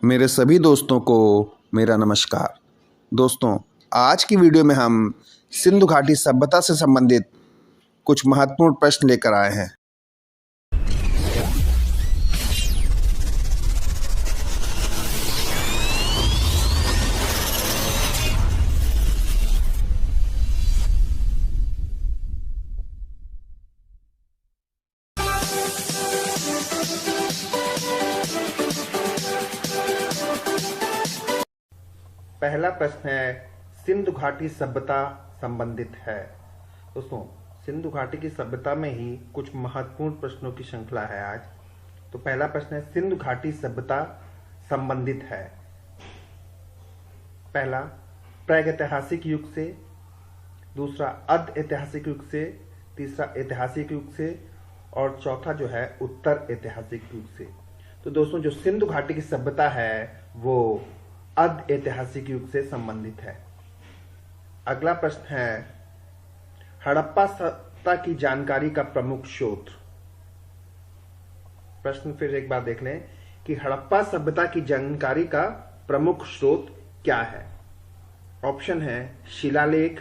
मेरे सभी दोस्तों को मेरा नमस्कार। दोस्तों, आज की वीडियो में हम सिंधु घाटी सभ्यता से संबंधित कुछ महत्वपूर्ण प्रश्न लेकर आए हैं। पहला प्रश्न है, सिंधु घाटी सभ्यता संबंधित है। दोस्तों, सिंधु घाटी की सभ्यता में ही कुछ महत्वपूर्ण प्रश्नों की श्रृंखला है आज। तो पहला प्रश्न है, सिंधु घाटी सभ्यता संबंधित है। पहला, प्रागैतिहासिक युग से, दूसरा अर्ध ऐतिहासिक युग से, तीसरा ऐतिहासिक युग से और चौथा जो है उत्तर ऐतिहासिक युग से। तो दोस्तों, जो सिंधु घाटी की सभ्यता है वो अर्ध ऐतिहासिक युग से संबंधित है। अगला प्रश्न है, हड़प्पा सभ्यता की जानकारी का प्रमुख स्रोत। प्रश्न फिर एक बार देख लें कि हड़प्पा सभ्यता की जानकारी का प्रमुख स्रोत क्या है। ऑप्शन है शिलालेख,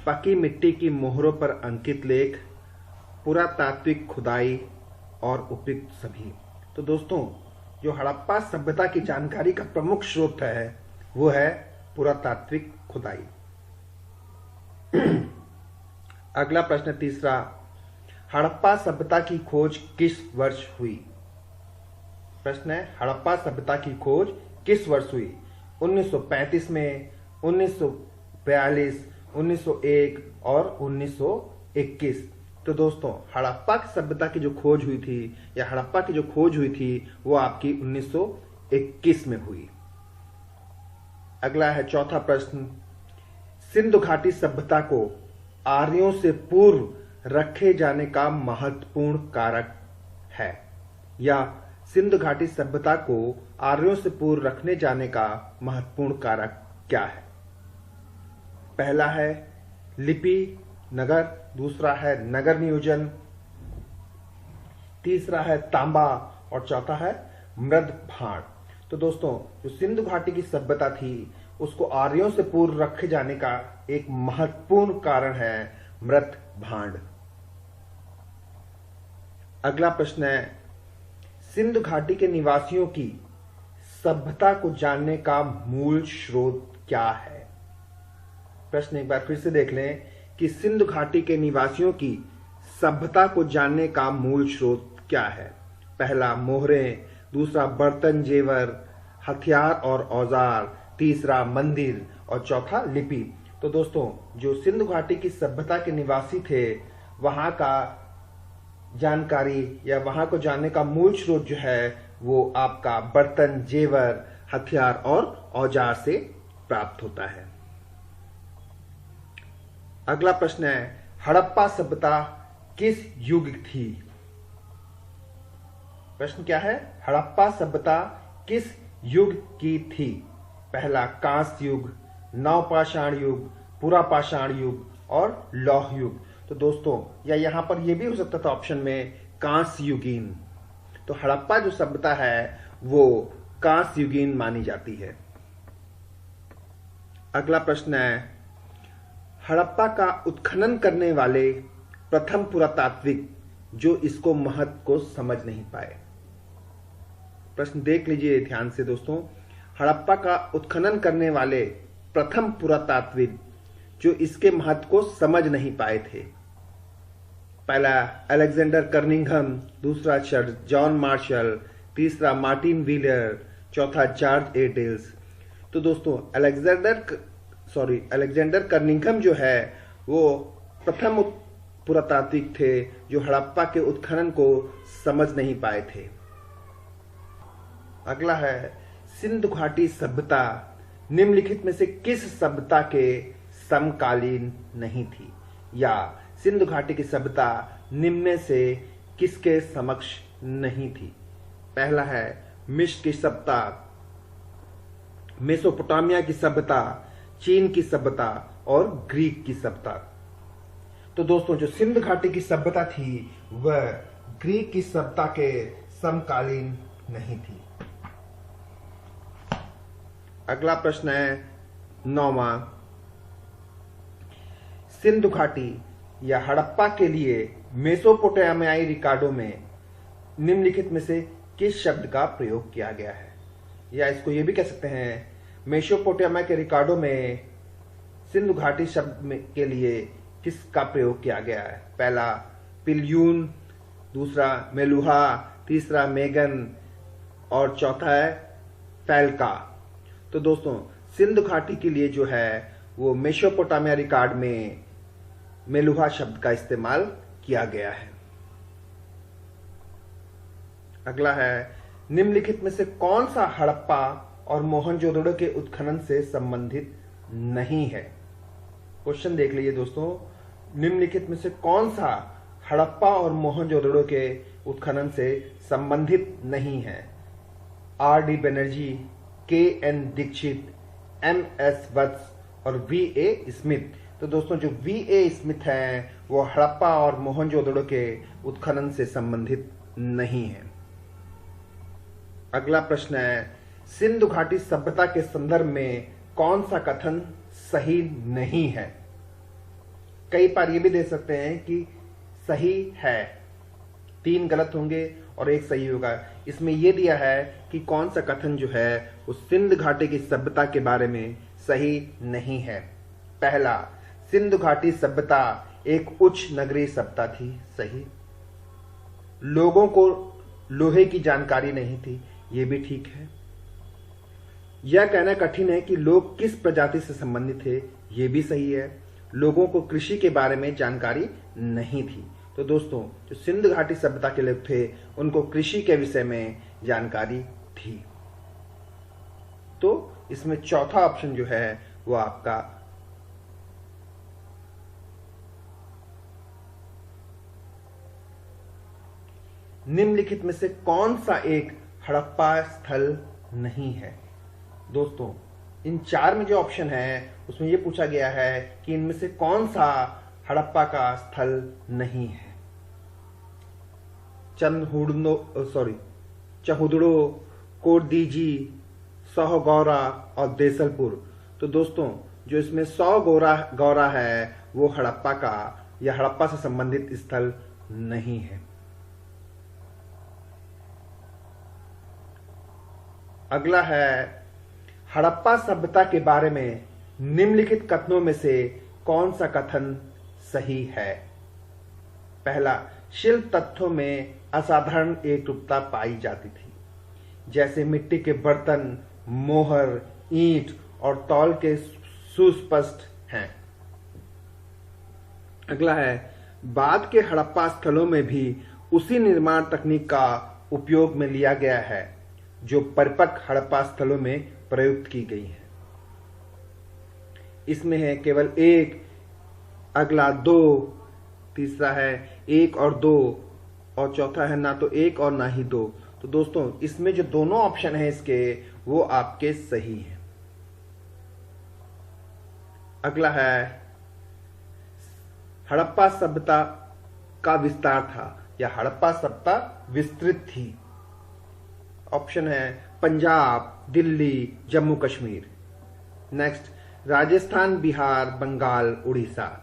पकी मिट्टी की मोहरों पर अंकित लेख, पुरातात्विक खुदाई और उपयुक्त सभी। तो दोस्तों, जो हड़प्पा सभ्यता की जानकारी का प्रमुख स्रोत है वो है पुरातात्विक खुदाई। अगला प्रश्न तीसरा, हड़प्पा सभ्यता की खोज किस वर्ष हुई। प्रश्न है, हड़प्पा सभ्यता की खोज किस वर्ष हुई। 1935 में, 1942, 1901 और 1921। तो दोस्तों, हड़प्पा की सभ्यता की जो खोज हुई थी या हड़प्पा की जो खोज हुई थी वो आपकी 1921 में हुई। अगला है चौथा प्रश्न, सिंधु घाटी सभ्यता को आर्यों से पूर्व रखे जाने का महत्वपूर्ण कारक है, या सिंधु घाटी सभ्यता को आर्यों से पूर्व रखने जाने का महत्वपूर्ण कारक क्या है। पहला है लिपि नगर, दूसरा है नगर नियोजन, तीसरा है तांबा और चौथा है मृद भांड। तो दोस्तों, जो सिंधु घाटी की सभ्यता थी उसको आर्यों से पूर्व रखे जाने का एक महत्वपूर्ण कारण है मृद भांड। अगला प्रश्न है, सिंधु घाटी के निवासियों की सभ्यता को जानने का मूल स्रोत क्या है। प्रश्न एक बार फिर से देख लें कि सिंधु घाटी के निवासियों की सभ्यता को जानने का मूल स्रोत क्या है। पहला मोहरें, दूसरा बर्तन जेवर, हथियार और औजार, तीसरा मंदिर और चौथा लिपि। तो दोस्तों, जो सिंधु घाटी की सभ्यता के निवासी थे वहां का जानकारी या वहां को जानने का मूल स्रोत जो है वो आपका बर्तन जेवर, हथियार और औजार से प्राप्त होता है। अगला प्रश्न है, हड़प्पा सभ्यता किस युग थी। प्रश्न क्या है, हड़प्पा सभ्यता किस युग की थी। पहला कांस्य युग, नवपाषाण युग, पुरापाषाण युग और लौह युग। तो दोस्तों, या यहां पर यह भी हो सकता था ऑप्शन में कांस्य युगीन। तो हड़प्पा जो सभ्यता है वो कांस्य युगीन मानी जाती है। अगला प्रश्न है, हड़प्पा का उत्खनन करने वाले प्रथम पुरातात्विक जो इसको महत्व को समझ नहीं पाए। प्रश्न देख लीजिए ध्यान से दोस्तों, हड़प्पा का उत्खनन करने वाले प्रथम पुरातात्विक जो इसके महत्व को समझ नहीं पाए थे। पहला अलेक्जेंडर कर्निंघम, दूसरा सर जॉन मार्शल, तीसरा मार्टिन व्हीलर, चौथा जॉर्ज ए डेल्स। तो दोस्तों, अलेक्जेंडर कर्निंघम जो है वो प्रथम पुरातात्विक थे जो हड़प्पा के उत्खनन को समझ नहीं पाए थे। अगला है, सिंधु घाटी सभ्यता निम्नलिखित में से किस सभ्यता के समकालीन नहीं थी, या सिंधु घाटी की सभ्यता निम्न में से किसके समक्ष नहीं थी। पहला है मिस्र की सभ्यता, मेसोपोटामिया की सभ्यता, चीन की सभ्यता और ग्रीक की सभ्यता। तो दोस्तों, जो सिंधु घाटी की सभ्यता थी वह ग्रीक की सभ्यता के समकालीन नहीं थी। अगला प्रश्न है 9वां, सिंधु घाटी या हड़प्पा के लिए मेसोपोटामियाई रिकॉर्डों में निम्नलिखित में से किस शब्द का प्रयोग किया गया है? या इसको ये भी कह सकते हैं, मेसोपोटामिया के रिकॉर्डों में सिंधु घाटी शब्द के लिए किसका प्रयोग किया गया है? पहला पिल्यून, दूसरा मेलुहा, तीसरा मेगन और चौथा है फैल्का। तो दोस्तों सिंधु घाटी के लिए जो है वो मेसोपोटामिया रिकॉर्ड में मेलुहा शब्द का इस्तेमाल किया गया है। अगला है, निम्नलिखित में से कौन सा हड़प्पा और मोहनजोदड़ो के उत्खनन से संबंधित नहीं है? क्वेश्चन देख लीजिए दोस्तों, निम्नलिखित में से कौन सा हड़प्पा और मोहनजोदड़ो के उत्खनन से संबंधित नहीं है? R.D. Banerjee, K.N. Dixit, M.S. वत्स और V.A. स्मिथ। तो दोस्तों जो V.A. स्मिथ हैं वो हड़प्पा और मोहनजोदड़ो के उत्खनन से संबंधित नहीं है। अगला प्रश्न है, सिंधु घाटी सभ्यता के संदर्भ में कौन सा कथन सही नहीं है? कई बार ये भी दे सकते हैं कि सही है, 3 गलत होंगे और 1 सही होगा। इसमें यह दिया है कि कौन सा कथन जो है उस सिंधु घाटी की सभ्यता के बारे में सही नहीं है। पहला, सिंधु घाटी सभ्यता एक उच्च नगरीय सभ्यता थी, सही। लोगों को लोहे की जानकारी नहीं थी, ये भी ठीक है। यह कहना कठिन है कि लोग किस प्रजाति से संबंधित थे, ये भी सही है। लोगों को कृषि के बारे में जानकारी नहीं थी। तो दोस्तों जो सिंधु घाटी सभ्यता के लोग थे उनको कृषि के विषय में जानकारी थी। तो इसमें चौथा ऑप्शन जो है वो आपका निम्नलिखित में से कौन सा एक हड़प्पा स्थल नहीं है? दोस्तों इन 4 में जो ऑप्शन है उसमें यह पूछा गया है कि इनमें से कौन सा हड़प्पा का स्थल नहीं है। चहुदड़ो, कोटदीजी, सौगौरा और देसलपुर। तो दोस्तों जो इसमें सौगौरा है वो हड़प्पा का या हड़प्पा से संबंधित स्थल नहीं है। अगला है, हड़प्पा सभ्यता के बारे में निम्नलिखित कथनों में से कौन सा कथन सही है? पहला, शिल्प तत्वों में असाधारण एकरूपता पाई जाती थी, जैसे मिट्टी के बर्तन, मोहर, ईंट और तौल के सुस्पष्ट हैं। अगला है, बाद के हड़प्पा स्थलों में भी उसी निर्माण तकनीक का उपयोग में लिया गया है जो परिपक्व हड़प्पा स्थलों में प्रयुक्त की गई है। इसमें है केवल 1, अगला 2, तीसरा है 1 और 2 और चौथा है ना तो 1 और ना ही 2। तो दोस्तों इसमें जो दोनों ऑप्शन है इसके वो आपके सही हैं। अगला है, हड़प्पा सभ्यता का विस्तार था या हड़प्पा सभ्यता विस्तृत थी। ऑप्शन है पंजाब, दिल्ली, जम्मू कश्मीर। नेक्स्ट, राजस्थान, बिहार, बंगाल, उड़ीसा।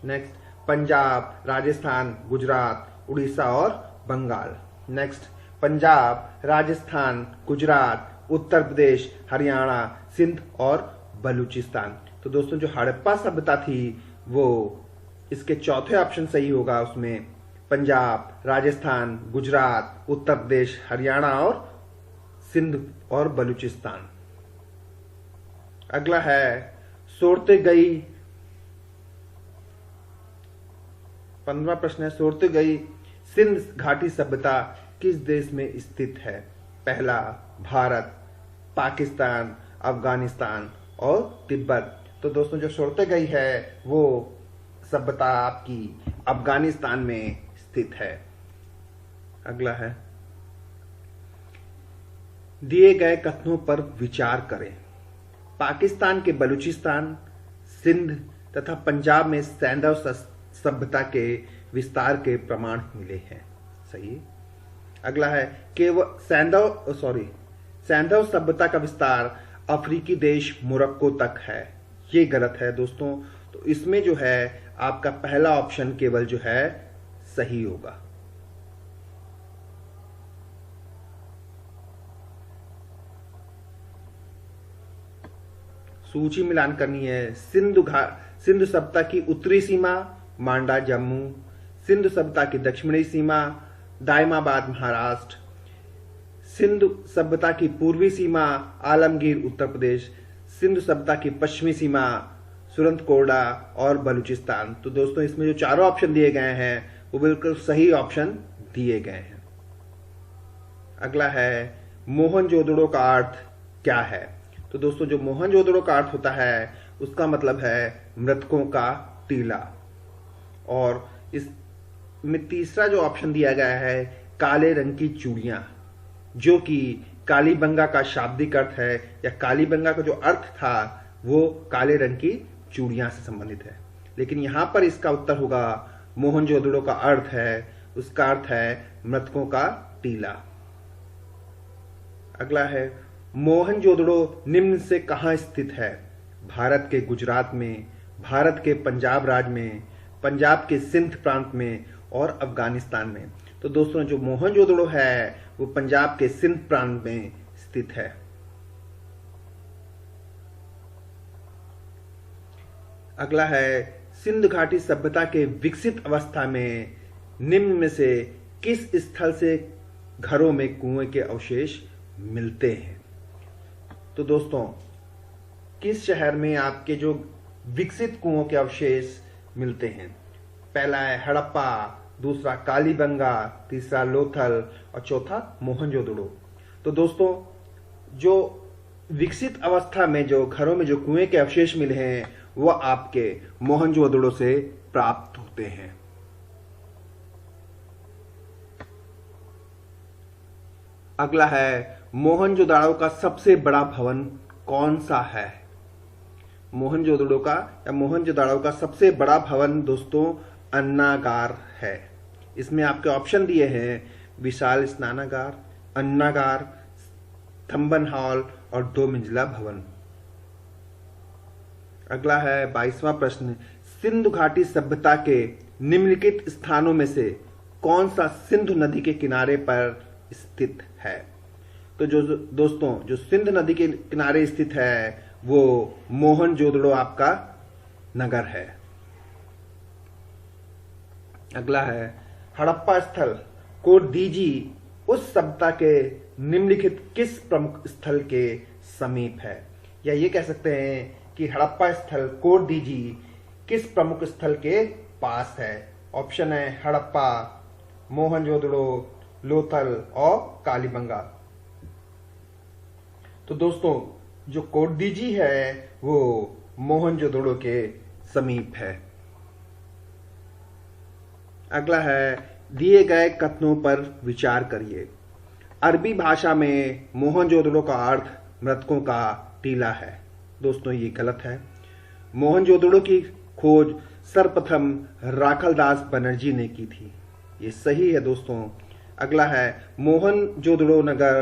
नेक्स्ट, पंजाब, राजस्थान, गुजरात, उड़ीसा और बंगाल। नेक्स्ट, पंजाब, राजस्थान, गुजरात, उत्तर प्रदेश, हरियाणा, सिंध और बलूचिस्तान। तो दोस्तों जो हड़प्पा सभ्यता थी वो इसके चौथे ऑप्शन सही होगा। उसमें पंजाब, राजस्थान, गुजरात, उत्तर प्रदेश, हरियाणा और सिंध और बलूचिस्तान। अगला है, सोरते गई 15वां प्रश्न है, सोरते गई सिंध घाटी सभ्यता किस देश में स्थित है? पहला, भारत, पाकिस्तान, अफगानिस्तान और तिब्बत। तो दोस्तों जो सोरते गई है वो सभ्यता आपकी अफगानिस्तान में स्थित है। अगला है, दिए गए कथनों पर विचार करें। पाकिस्तान के बलूचिस्तान, सिंध तथा पंजाब में सैंधव सभ्यता के विस्तार के प्रमाण मिले हैं, सही। अगला है, केवल सैंधव सभ्यता का विस्तार अफ्रीकी देश मोरक्को तक है। ये गलत है दोस्तों। तो इसमें जो है आपका पहला ऑप्शन केवल जो है सही होगा। सूची मिलान करनी है। सिंधु सभ्यता की उत्तरी सीमा मांडा जम्मू, सिंधु सभ्यता की दक्षिणी सीमा दायमाबाद महाराष्ट्र, सिंधु सभ्यता की पूर्वी सीमा आलमगीर उत्तर प्रदेश, सिंधु सभ्यता की पश्चिमी सीमा सुरंतकोड़ा और बलूचिस्तान। तो दोस्तों इसमें जो चारों ऑप्शन दिए गए हैं वो बिल्कुल सही ऑप्शन दिए गए हैं। अगला है मोहनजोदड़ो का अर्थ क्या है। तो दोस्तों जो मोहनजोदड़ो का अर्थ होता है उसका मतलब है मृतकों का टीला। और इसमें तीसरा जो ऑप्शन दिया गया है काले रंग की चूड़ियां, जो कि कालीबंगा का शाब्दिक अर्थ है, या कालीबंगा का जो अर्थ था वो काले रंग की चूड़ियां से संबंधित है। लेकिन यहां पर इसका उत्तर होगा मोहनजोदड़ो का अर्थ है, उसका अर्थ है मृतकों का टीला। अगला है मोहनजोदड़ो निम्न से कहां स्थित है। भारत के गुजरात में, भारत के पंजाब राज्य में, पंजाब के सिंध प्रांत में और अफगानिस्तान में। तो दोस्तों जो मोहनजोदड़ो है वो पंजाब के सिंध प्रांत में स्थित है। अगला है सिंधु घाटी सभ्यता के विकसित अवस्था में निम्न में से किस स्थल से घरों में कुएं के अवशेष मिलते हैं। तो दोस्तों किस शहर में आपके जो विकसित कुओं के अवशेष मिलते हैं। पहला है हड़प्पा, दूसरा कालीबंगा, तीसरा लोथल और चौथा मोहनजोदड़ो। तो दोस्तों जो विकसित अवस्था में जो घरों में जो कुएं के अवशेष मिले हैं वह आपके मोहनजोदड़ो से प्राप्त होते हैं। अगला है मोहनजोदड़ो का सबसे बड़ा भवन कौन सा है। मोहनजोदड़ो का या मोहनजोदड़ो का सबसे बड़ा भवन दोस्तों अन्नागार है। इसमें आपके ऑप्शन दिए हैं विशाल स्नानागार, अन्नागार, स्तंभन हॉल और 2 मंजिला भवन। अगला है 22वां प्रश्न, सिंधु घाटी सभ्यता के निम्नलिखित स्थानों में से कौन सा सिंधु नदी के किनारे पर स्थित है। तो जो दोस्तों जो सिंधु नदी के किनारे स्थित है वो मोहनजोदड़ो आपका नगर है। अगला है हड़प्पा स्थल कोडदीजी उस सभ्यता के निम्नलिखित किस प्रमुख स्थल के समीप है। या ये कह सकते हैं कि हड़प्पा स्थल कोडदीजी किस प्रमुख स्थल के पास है। ऑप्शन है हड़प्पा, मोहनजोदड़ो, लोथल और कालीबंगा। तो दोस्तों जो कोडदीजी है वो मोहनजोदड़ो के समीप है। अगला है दिए गए कथनों पर विचार करिए। अरबी भाषा में मोहनजोदड़ो का अर्थ मृतकों का टीला है। दोस्तों ये गलत है। मोहनजोदड़ो की खोज सर्वप्रथम राखलदास बनर्जी ने की थी। ये सही है दोस्तों। अगला है मोहनजोदड़ो नगर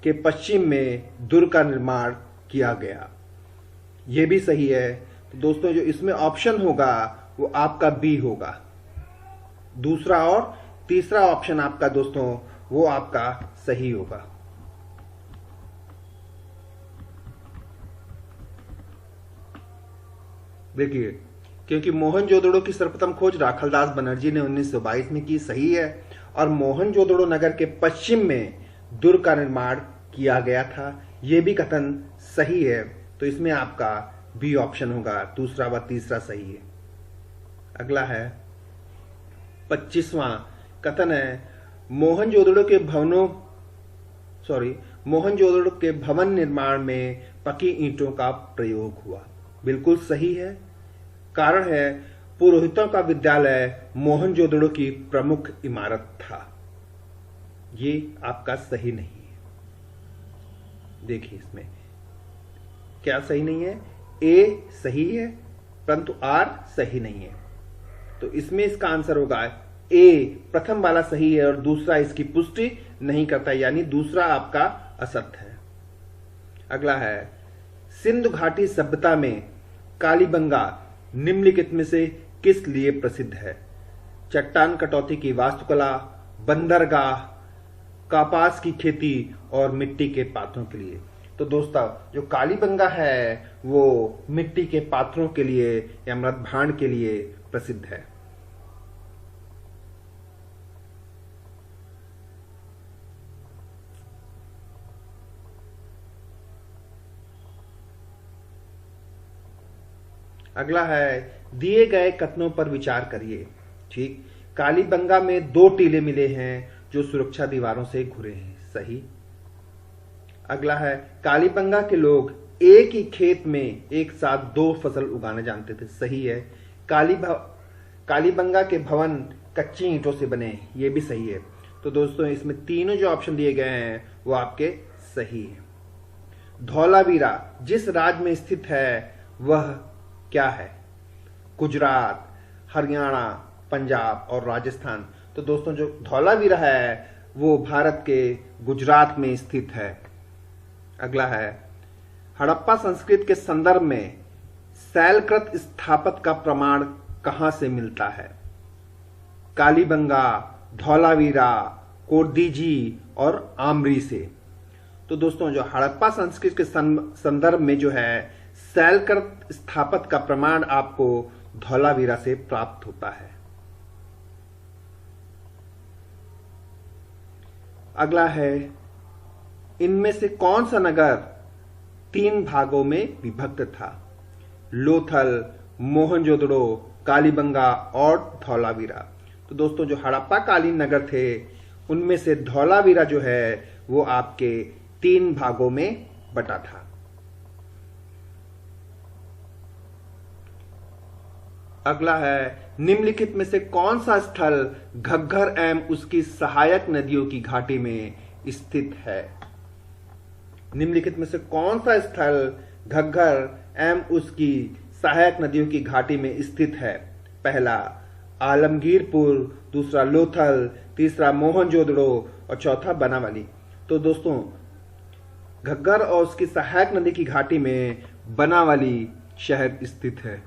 के पश्चिम में दुर्ग का निर्माण किया गया। यह भी सही है। तो दोस्तों जो इसमें ऑप्शन होगा वो आपका बी होगा। दूसरा और तीसरा ऑप्शन आपका दोस्तों वो आपका सही होगा। देखिए क्योंकि मोहनजोदड़ो की सर्वप्रथम खोज राखलदास बनर्जी ने 1922 में की, सही है। और मोहनजोदड़ो नगर के पश्चिम में दुर्ग का निर्माण किया गया था, यह भी कथन सही है। तो इसमें आपका बी ऑप्शन होगा, दूसरा व तीसरा सही है। अगला है 25वां कथन है मोहनजोदड़ो के भवन निर्माण में पकी ईंटों का प्रयोग हुआ। बिल्कुल सही है। कारण है पुरोहितों का विद्यालय मोहनजोदड़ो की प्रमुख इमारत था। ये आपका सही नहीं है। देखिए इसमें क्या सही नहीं है। ए सही है परंतु आर सही नहीं है। तो इसमें इसका आंसर होगा ए, प्रथम वाला सही है और दूसरा इसकी पुष्टि नहीं करता, यानी दूसरा आपका असत्य है। अगला है सिंधु घाटी सभ्यता में कालीबंगा निम्नलिखित में से किस लिए प्रसिद्ध है? चट्टान कटौती की वास्तुकला, बंदरगाह, कपास की खेती और मिट्टी के पात्रों के लिए। तो दोस्तों जो कालीबंगा है वो मिट्टी के पात्रों के लिए या मृत भांड के लिए प्रसिद्ध है। अगला है दिए गए कथनों पर विचार करिए। ठीक, कालीबंगा में 2 टीले मिले हैं जो सुरक्षा दीवारों से घुरे हैं। सही। अगला है कालीबंगा के लोग एक ही खेत में एक साथ 2 फसल उगाना जानते थे। सही है। कालीबंगा के भवन कच्ची ईंटों से बने, ये भी सही है। तो दोस्तों इसमें तीनों जो ऑप्शन दिए गए हैं वो आपके सही है। धौलावीरा जिस राज्य में स्थित है वह क्या है? गुजरात, हरियाणा, पंजाब और राजस्थान। तो दोस्तों जो धौलावीरा है वो भारत के गुजरात में स्थित है। अगला है हड़प्पा संस्कृति के संदर्भ में शैलकृत स्थापत्य का प्रमाण कहां से मिलता है? कालीबंगा, धौलावीरा, कोर्दीजी और आमरी से। तो दोस्तों जो हड़प्पा संस्कृति के संदर्भ में जो है शैलकृत स्थापत्य का प्रमाण आपको धौलावीरा से प्राप्त होता है। अगला है इनमें से कौन सा नगर 3 भागों में विभक्त था? लोथल, मोहनजोदड़ो, कालीबंगा और धौलावीरा। तो दोस्तों जो हड़प्पा कालीन नगर थे उनमें से धौलावीरा जो है वो आपके 3 भागों में बटा था। अगला है निम्नलिखित में से कौन सा स्थल घग्गर एवं उसकी सहायक नदियों की घाटी में स्थित है? निम्नलिखित में से कौन सा स्थल घग्गर एवं उसकी सहायक नदियों की घाटी में स्थित है? पहला आलमगीरपुर, दूसरा लोथल, तीसरा मोहनजोदड़ो और चौथा बनावली। तो दोस्तों घग्गर और उसकी सहायक नदी की घाटी में बनावली शहर स्थित है।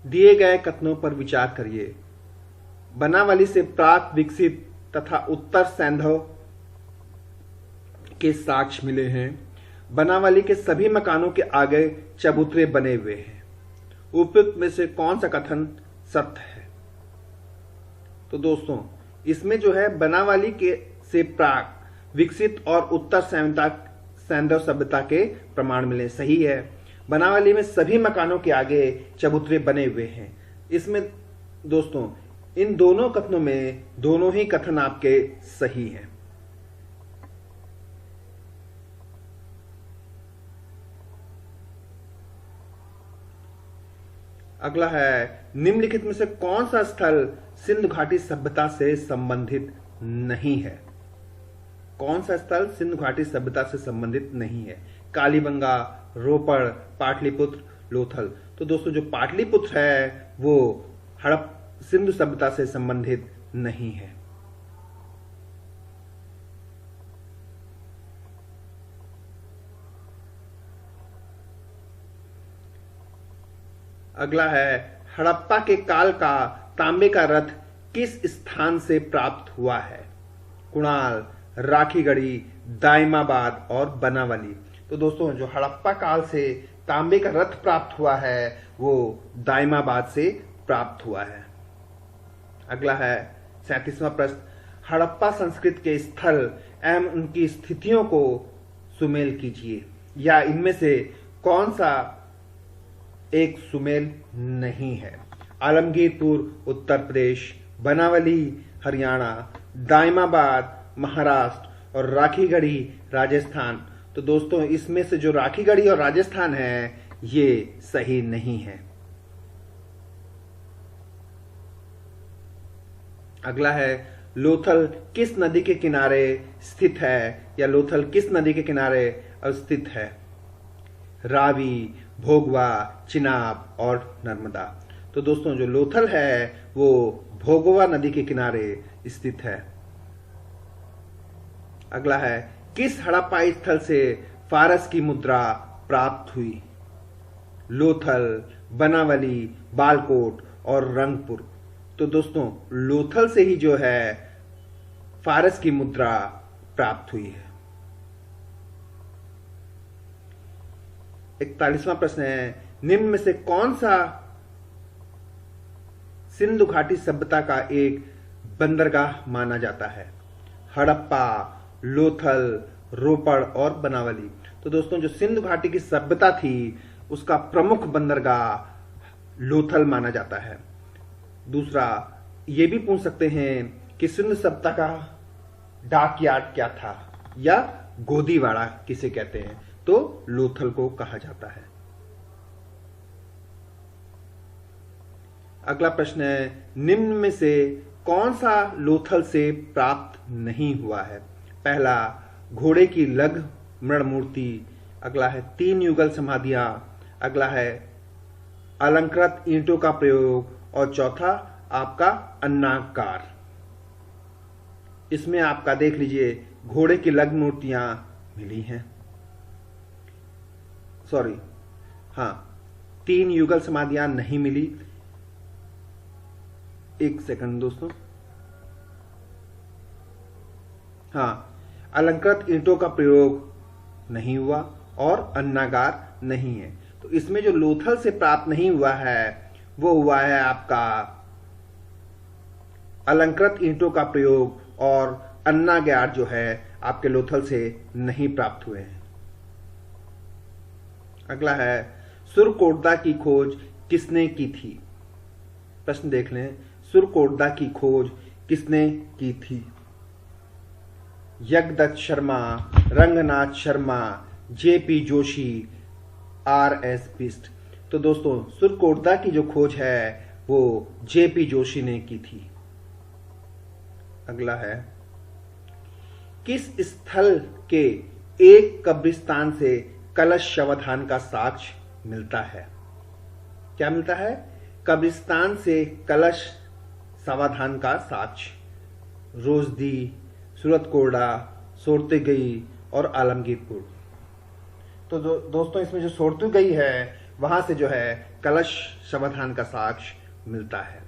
दिए गए कथनों पर विचार करिए। बनावली से प्राक विकसित तथा उत्तर सैंधव के साक्ष्य मिले हैं। बनावली के सभी मकानों के आगे चबूतरे बने हुए हैं। उपयुक्त में से कौन सा कथन सत्य है? तो दोस्तों इसमें जो है बनावली के से प्राक विकसित और उत्तर सैंधव सभ्यता के प्रमाण मिले। सही है। बनावली में सभी मकानों के आगे चबूतरे बने हुए हैं। इसमें दोस्तों इन दोनों कथनों में दोनों ही कथन आपके सही हैं। अगला है निम्नलिखित में से कौन सा स्थल सिंधु घाटी सभ्यता से संबंधित नहीं है? कौन सा स्थल सिंधु घाटी सभ्यता से संबंधित नहीं है? कालीबंगा, रोपड़, पाटलिपुत्र, लोथल। तो दोस्तों जो पाटलिपुत्र है वो सिंधु सभ्यता से संबंधित नहीं है। अगला है हड़प्पा के काल का तांबे का रथ किस स्थान से प्राप्त हुआ है? कुणाल, राखीगढ़ी, दाइमाबाद और बनावली। तो दोस्तों जो हड़प्पा काल से तांबे का रथ प्राप्त हुआ है वो दाइमाबाद से प्राप्त हुआ है। अगला है 37वां प्रश्न हड़प्पा संस्कृति के स्थल एवं उनकी स्थितियों को सुमेल कीजिए या इनमें से कौन सा एक सुमेल नहीं है? आलमगीरपुर उत्तर प्रदेश, बनावली हरियाणा, दाइमाबाद महाराष्ट्र और राखीगढ़ी राजस्थान। तो दोस्तों इसमें से जो राखीगढ़ी और राजस्थान है ये सही नहीं है। अगला है लोथल किस नदी के किनारे स्थित है या लोथल किस नदी के किनारे स्थित है? रावी, भोगवा, चिनाब और नर्मदा। तो दोस्तों जो लोथल है वो भोगवा नदी के किनारे स्थित है। अगला है किस हड़प्पा स्थल से फारस की मुद्रा प्राप्त हुई? लोथल, बनावली, बालकोट और रंगपुर। तो दोस्तों लोथल से ही जो है फारस की मुद्रा प्राप्त हुई है। 41वां प्रश्न है निम्न में से कौन सा सिंधु घाटी सभ्यता का एक बंदरगाह माना जाता है? हड़प्पा, लोथल, रोपड़ और बनावली। तो दोस्तों जो सिंधु घाटी की सभ्यता थी उसका प्रमुख बंदरगाह लोथल माना जाता है। दूसरा ये भी पूछ सकते हैं कि सिंधु सभ्यता का डाक यार्ड क्या था या गोदीवाड़ा किसे कहते हैं? तो लोथल को कहा जाता है। अगला प्रश्न है निम्न में से कौन सा लोथल से प्राप्त नहीं हुआ है? पहला घोड़े की लघु मृण मूर्ति, अगला है 3 युगल समाधियां, अगला है अलंकृत ईंटों का प्रयोग और चौथा आपका अन्नाकार। इसमें आपका देख लीजिए घोड़े की लघु मूर्तियां मिली हैं, सॉरी हाँ 3 युगल समाधियां नहीं मिली। एक सेकंड दोस्तों, हाँ अलंकृत ईंटों का प्रयोग नहीं हुआ और अन्नागार नहीं है। तो इसमें जो लोथल से प्राप्त नहीं हुआ है वो हुआ है आपका अलंकृत ईंटों का प्रयोग और अन्नागार जो है आपके लोथल से नहीं प्राप्त हुए हैं। अगला है सुरकोटदा की खोज किसने की थी? प्रश्न देख लें, सुरकोटदा की खोज किसने की थी? Yagyadatt Sharma, Ranganath Sharma, JP Joshi, RS Bisht. तो दोस्तों सुरकोटदा की जो खोज है वो जेपी जोशी ने की थी। अगला है किस स्थल के एक कब्रिस्तान से कलश शवाधान का साक्ष्य मिलता है? क्या मिलता है? कब्रिस्तान से कलश शवाधान का साक्ष्य। रोजदी, सूरतकोड़ा, सोरतेगई और आलमगीरपुर। तो दोस्तों इसमें जो सोरतेगई है वहां से जो है कलश शवाधान का साक्ष्य मिलता है।